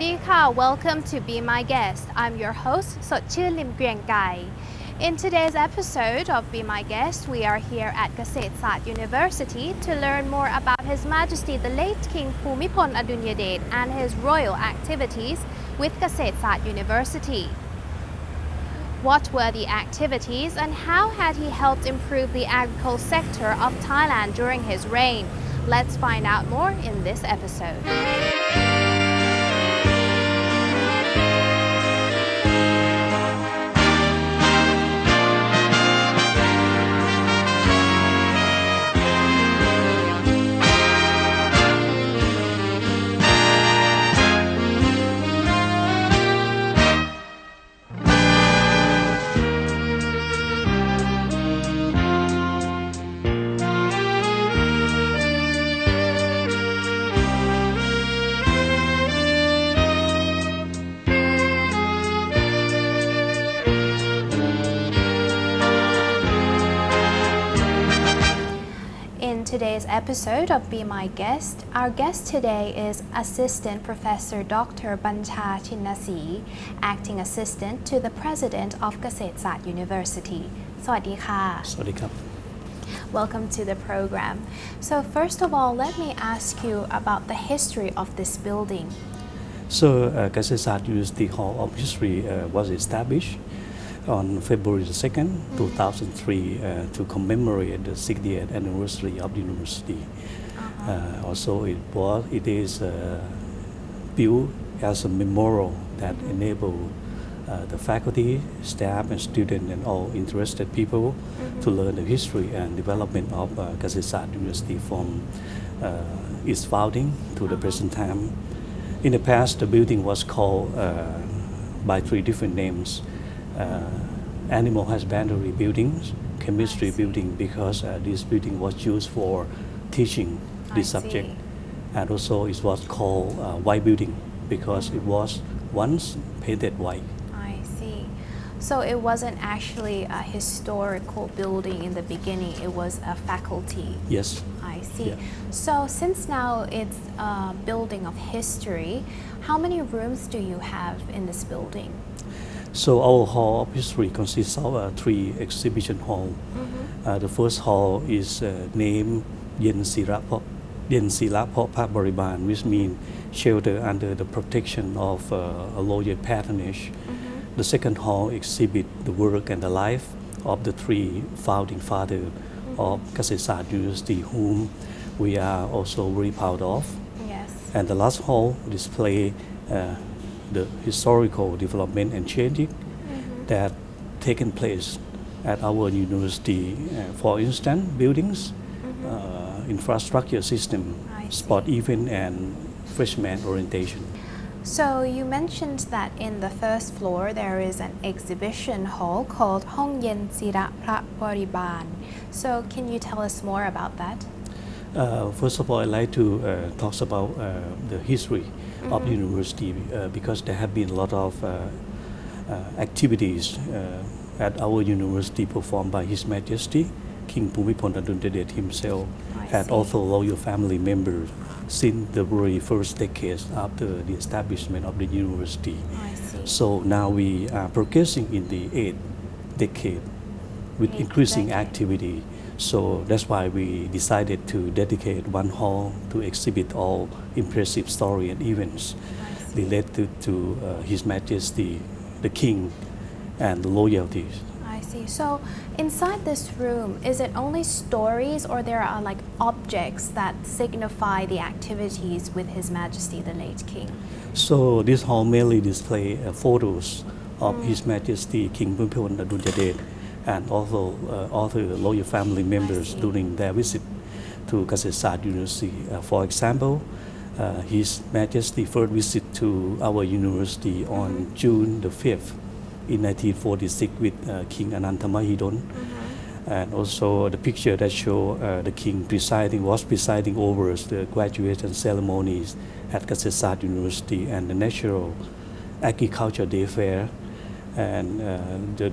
ดีค่ะ Welcome to Be My Guest. I'm your host สดชื่นลิมเกรียงไก่ In today's episode of Be My Guest, we are here at เกษตรศาสตร์ University to learn more about His Majesty the late King Bhumibol Adulyadej and his royal activities with เกษตรศาสตร์ University. What were the activities and how had he helped improve the agricultural sector of Thailand during his reign? Let's find out more in this episode. In today's episode of Be My Guest, our guest today is Assistant Professor Dr. Bancha Chinnasi, Acting Assistant to the President of เกษตรศาสตร์ University. สวัสดีค่ะ สวัสดีครับ Welcome to the program. So first of all, let me ask you about the history of this building. So, เกษตรศาสตร์ University Hall of History was established on February 2nd, 2003 to commemorate the 60th anniversary of the university. Also, it is built as a memorial that enable the faculty, staff, and students and all interested people to learn the history and development of เกษตรศาสตร์ University from its founding to the present time. In the past, the building was called by three different names. Animal husbandry buildings, chemistry building, because this building was used for teaching this subject, and also it was called white building because it was once painted white. I see. So it wasn't actually a historical building in the beginning, it was a faculty. Yes. I see. Yeah. So since now it's a building of history, how many rooms do you have in this building? So our hall of history consists of three exhibition halls. The first hall is named Yen Sira Pho Pha Bariban, which means shelter under the protection of a royal patronage. The second hall exhibits the work and the life of the three founding fathers of เกษตรศาสตร์ University, whom we are also very proud of. Yes. And the last hall display the historical development and changing that taken place at our university. For instance, buildings, infrastructure system, sport event, and freshman orientation. So you mentioned that in the first floor there is an exhibition hall called Hong Yen Sira Phra Bariban. So can you tell us more about that? First of all, I'd like to talk about the history of the university because there have been a lot of activities at our university performed by His Majesty King Bhumibol Adulyadej himself and also loyal family members since the very first decades after the establishment of the university. So now we are progressing in the 8th decade with increasing activity. So that's why we decided to dedicate one hall to exhibit all impressive story and events related to His Majesty, the King, and the loyalties. I see. So inside this room, is it only stories or there are like objects that signify the activities with His Majesty the late King? So this hall mainly display photos of His Majesty King Bhumibol Adulyadej and also other loyal family members during their visit to เกษตรศาสตร์ University. For example, His Majesty first visit to our university on June the 5th in 1946 with King Anantamahidol. And also the picture that show the King was presiding over the graduation ceremonies at เกษตรศาสตร์ University and the National Agriculture Day Fair. And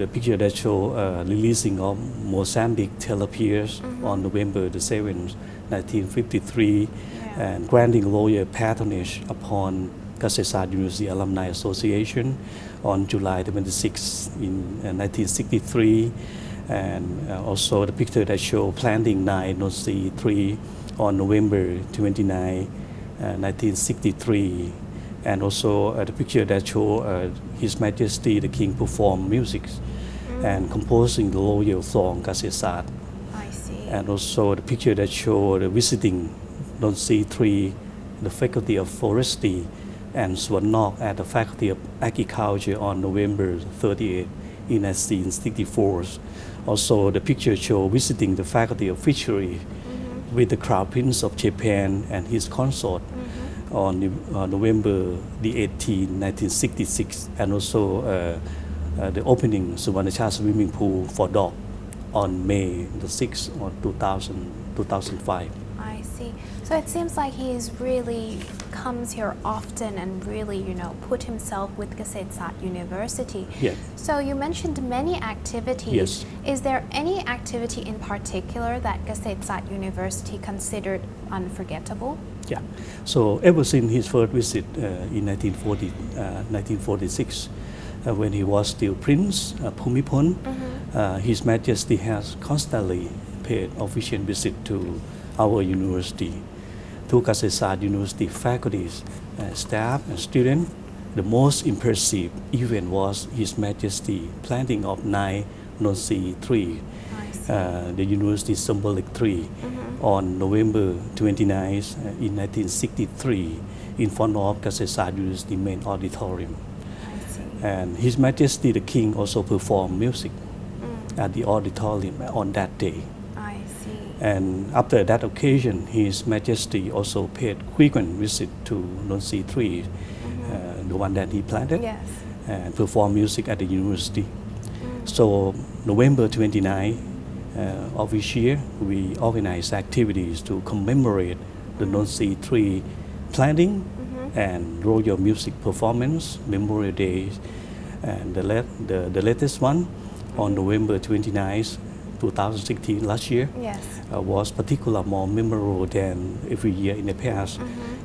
the picture that show releasing of Mozambique telepeers on November the 7th, 1953, and granting royal patronage upon Kasetsat University Alumni Association on July 26 in 1963, and also the picture that show planting 9 Nonsi 3 on November 29, 1963, and also the picture that show His Majesty the King perform music and composing the loyal song Kasetsat. I see. And also the picture that show the visiting Nonsi 3, the Faculty of Forestry, and Swan Nok at the Faculty of Agriculture on November 38 in 1964. Also the picture show visiting the Faculty of Fishery with the Crown Prince of Japan and his consort on November the 18th, 1966, and also the opening Suvarnacha swimming pool for dog on May the 6th of 2005. I see. So it seems like he's really comes here often and really, put himself with Kasetsat University. Yes. So you mentioned many activities. Yes. Is there any activity in particular that Kasetsat University considered unforgettable? Yeah. So ever since his first visit in 1946, when he was still Prince Bhumibol, His Majesty has constantly paid official visit to our university, to Kasetsat University faculties, staff, and students. The most impressive event was His Majesty planting of 9 Nonsi 3, the university symbolic tree, on November 29 in 1963 in front of Kasetsat University main auditorium. And His Majesty the King also performed music at the auditorium on that day. I see. And after that occasion, His Majesty also paid frequent visit to Nonsi 3, the one that he planted, Yes. and performed music at the university. So November 29 of each year, we organize activities to commemorate the Nonsi 3 planting and royal music performance, Memorial Days, and the latest one on November 29, 2016, last year, Yes. was particularly more memorable than every year in the past,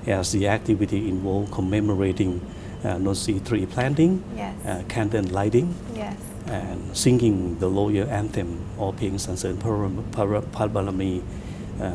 as the activity involved commemorating Nonsi 3 planting, Yes. candle lighting, Yes. and singing the royal anthem or Peng Sansan Parbarami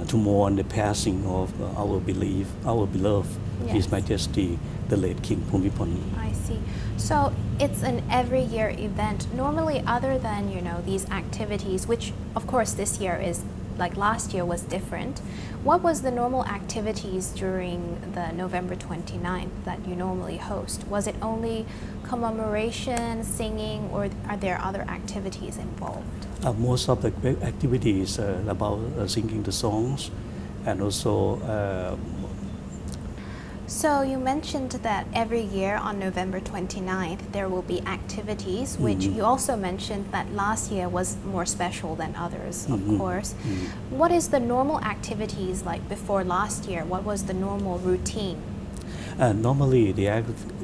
to mourn the passing of our beloved Yes. His Majesty the late King Bhumibol. I see. So it's an every year event. Normally, other than these activities, which of course this year is like last year was different. What was the normal activities during the November 29th that you normally host? Was it only commemoration, singing, or are there other activities involved? Most of the activities about singing the songs, and also So you mentioned that every year on November 29th there will be activities, which you also mentioned that last year was more special than others, of course. What is the normal activities like before last year? What was the normal routine? Normally the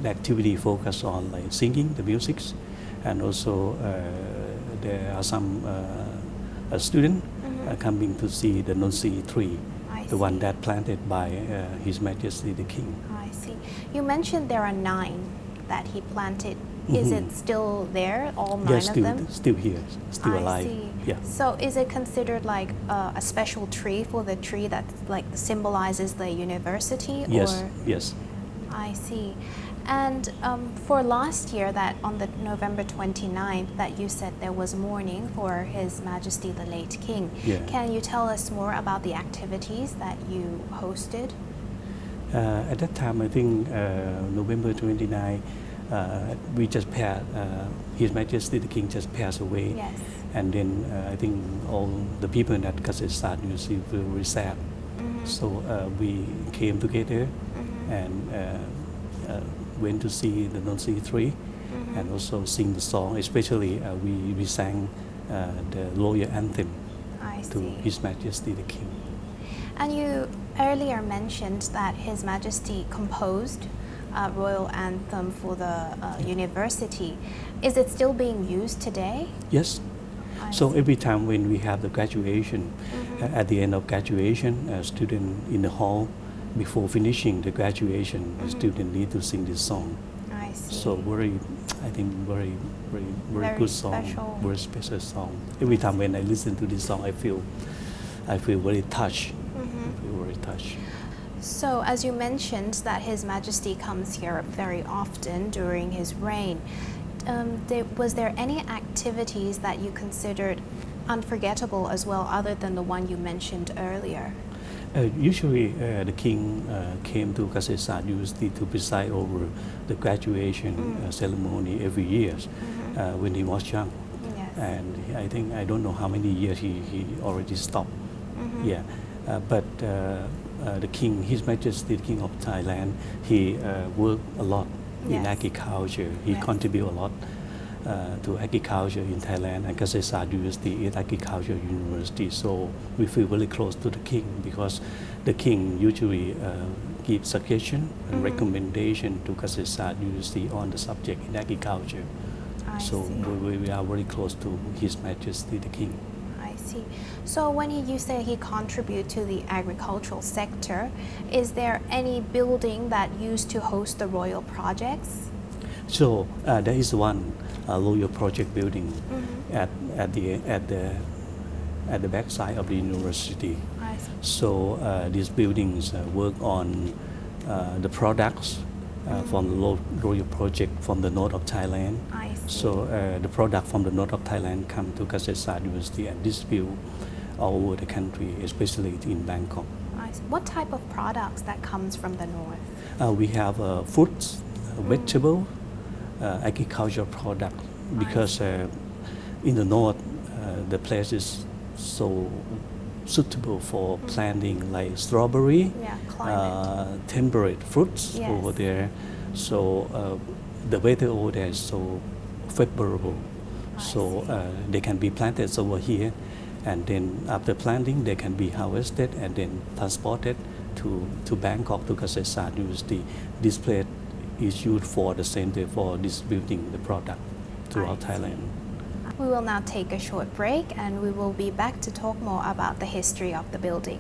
activity focus on like singing the music, and also there are some students coming to see the Nonsi 3, the one that planted by His Majesty the King. I see. You mentioned there are 9 that he planted. Is it still there, all 9 Yes, of them? still here, still alive. I see. Yeah. So is it considered like a special tree for the tree that like symbolizes the university? Yes, Or? yes. I see. And for last year, that on the November 29th, that you said there was mourning for His Majesty the late King. Yeah. Can you tell us more about the activities that you hosted? At that time, I think November 29, we just passed, His Majesty the King just passed away. Yes. And then I think all the people at Kasetsat University were very sad. So we came together and went to see the Nonsi 3 and also sing the song. Especially we sang the royal anthem to His Majesty the King. And you earlier mentioned that His Majesty composed a royal anthem for the university. Is it still being used today? Yes. So every time when we have the graduation, at the end of graduation, students in the hall, before finishing the graduation, the student need to sing this song. I see. So I think very Very good song, special. very special song. Every time when I listen to this song, I feel very touched. I feel very touched. So, as you mentioned that His Majesty comes here very often during his reign, was there any activities that you considered unforgettable as well, other than the one you mentioned earlier? Usually, the king came to Kasetsart University to preside over the graduation ceremony every year when he was young. Yes. And I don't know how many years he already stopped. Yeah, but the king, His Majesty, the King of Thailand, he worked a lot in Yes. agriculture. He Yes. contributed a lot to agriculture in Thailand, and Kasetsart University is agriculture university. So we feel very close to the king because the king usually gives suggestion and recommendation to Kasetsart University on the subject in agriculture. I So see. we are very close to His Majesty the King. I see. So when you say he contributed to the agricultural sector, is there any building that used to host the royal projects? So there is one royal project building at the back side of the university. I see. So these buildings work on the products from the royal project from the north of Thailand. I see. So the product from the north of Thailand come to Kasetsart University and distribute all over the country, especially in Bangkok. I see. What type of products that comes from the north? We have fruits, vegetable, agricultural product because in the north the place is so suitable for planting like strawberry, Yeah, climate. temperate fruits Yes. over there. So the weather over there is so favorable. So they can be planted over here, and then after planting they can be harvested and then transported to Bangkok, to Kasetsart University. This place is used for the center for distributing the product throughout Thailand. We will now take a short break and we will be back to talk more about the history of the building.